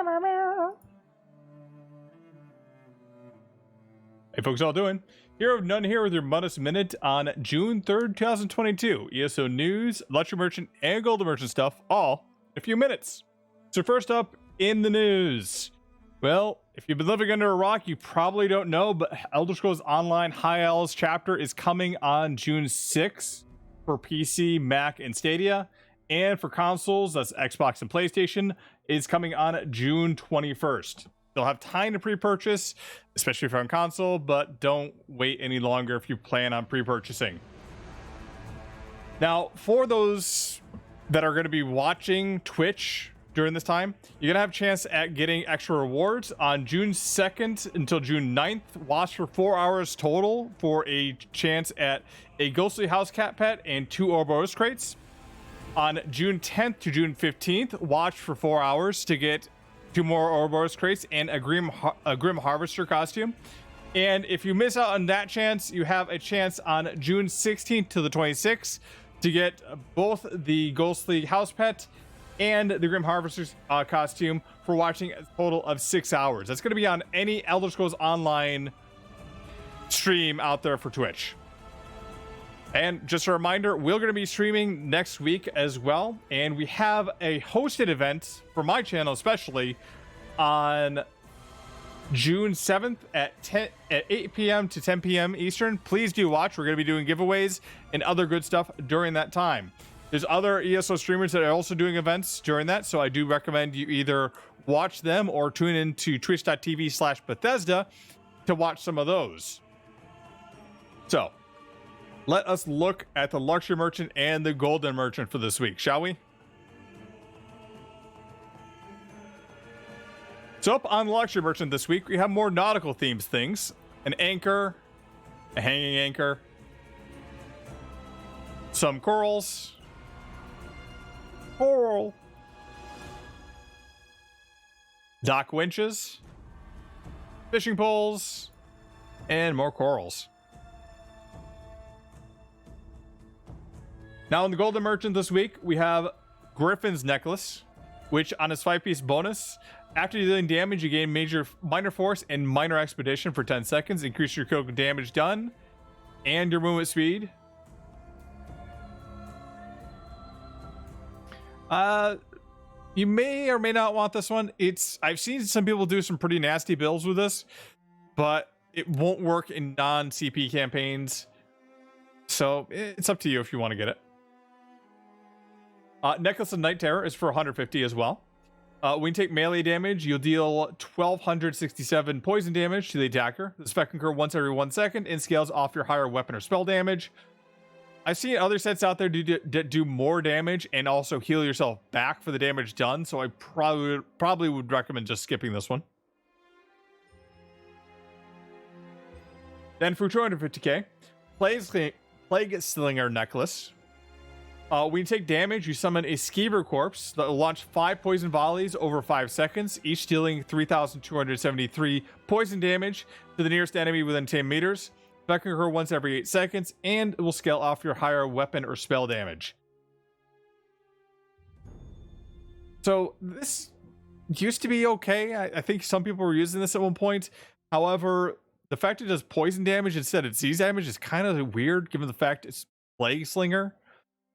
Hey folks, how doing? Hero of None here with your Mundus Minute on June 3rd, 2022. ESO news, luxury merchant, and golden merchant stuff, all in a few minutes. So first up in the news. Well, if you've been living under a rock, you probably don't know, but Elder Scrolls Online High Elves chapter is coming on June 6th for PC, Mac, and Stadia. And for consoles, that's Xbox and PlayStation, is coming on June 21st. They'll have time to pre-purchase, especially if you're on console, but don't wait any longer if you plan on pre-purchasing. Now, for those that are going to be watching Twitch during this time, you're going to have a chance at getting extra rewards on June 2nd until June 9th. Watch for 4 hours total for a chance at a Ghostly House Cat Pet and 2 Ouroboros crates. On June 10th to June 15th, watch for 4 hours to get 2 more Ouroboros crates and a Grim Harvester costume. And if you miss out on that chance, you have a chance on June 16th to the 26th to get both the Ghostly House Pet and the Grim Harvester's costume for watching a total of 6 hours. That's going to be on any Elder Scrolls Online stream out there for Twitch. And just a reminder, we're going to be streaming next week as well. And we have a hosted event for my channel, especially on June 7th at 8 p.m. to 10 p.m. Eastern. Please do watch. We're going to be doing giveaways and other good stuff during that time. There's other ESO streamers that are also doing events during that. So I do recommend you either watch them or tune into twitch.tv/Bethesda to watch some of those. So let us look at the luxury merchant and the golden merchant for this week, shall we? So up on the luxury merchant this week, we have more nautical themes things. An anchor, a hanging anchor, some corals, coral, dock winches, fishing poles, and more corals. Now in the golden merchant this week, we have Griffin's Necklace, which on its 5-piece bonus, after dealing damage, you gain minor force and minor expedition for 10 seconds, increase your critical damage done, and your movement speed. You may or may not want this one. I've seen some people do some pretty nasty builds with this, but it won't work in non-CP campaigns. So it's up to you if you want to get it. Necklace of Night Terror is for 150 as well. When you take melee damage, you'll deal 1,267 poison damage to the attacker. This effect can occur once every 1 second and scales off your higher weapon or spell damage. I've seen other sets out there do more damage and also heal yourself back for the damage done, so I probably would recommend just skipping this one. Then for 250k, Plague Slinger Necklace. When you take damage, you summon a Skeever Corpse that will launch 5 poison volleys over 5 seconds, each dealing 3,273 poison damage to the nearest enemy within 10 meters. That can occur once every 8 seconds, and it will scale off your higher weapon or spell damage. So this used to be okay. I think some people were using this at one point. However, the fact it does poison damage instead of disease damage is kind of weird, given the fact it's Plague Slinger.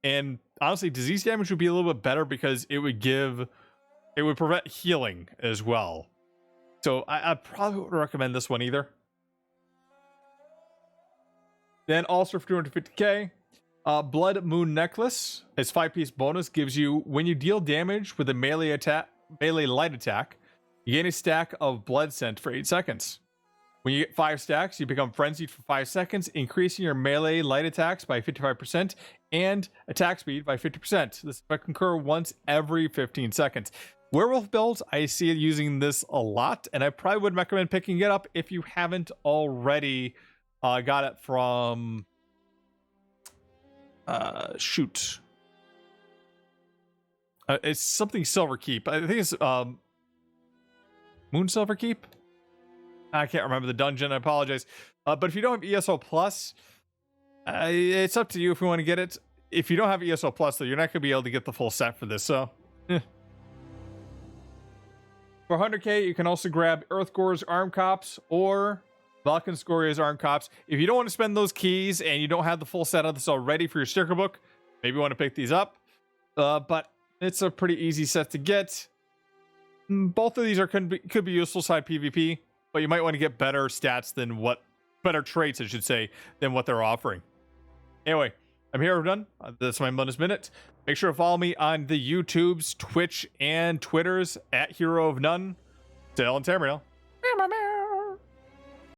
And honestly, disease damage would be a little bit better because it would prevent healing as well. So I probably wouldn't recommend this one either. Then also for 250k, Blood Moon Necklace, its 5-piece bonus gives you, when you deal damage with a melee light attack, you gain a stack of blood scent for 8 seconds. When you get 5 stacks, you become frenzied for 5 seconds, increasing your melee light attacks by 55% and attack speed by 50%. This effect can occur once every 15 seconds. Werewolf builds, I see using this a lot, and I probably would recommend picking it up if you haven't already got it from... it's something Silver Keep. I think it's Moon Silver Keep? I can't remember the dungeon. I apologize. But if you don't have ESO Plus, it's up to you if you want to get it. If you don't have ESO Plus, though, you're not going to be able to get the full set for this. So, For 100k, you can also grab Earthgore's Arm Cops or Vulcan Scoria's Arm Cops. If you don't want to spend those keys and you don't have the full set of this already for your sticker book, maybe you want to pick these up. But it's a pretty easy set to get. Both of these could be useful side PvP, but you might want to get better stats than better traits, I should say, than what they're offering. Anyway, I'm here. We're done. That's my Mundus Minute. Make sure to follow me on the YouTubes, Twitch, and Twitters at Hero of None. Dale and Tamriel. Meow, meow, meow.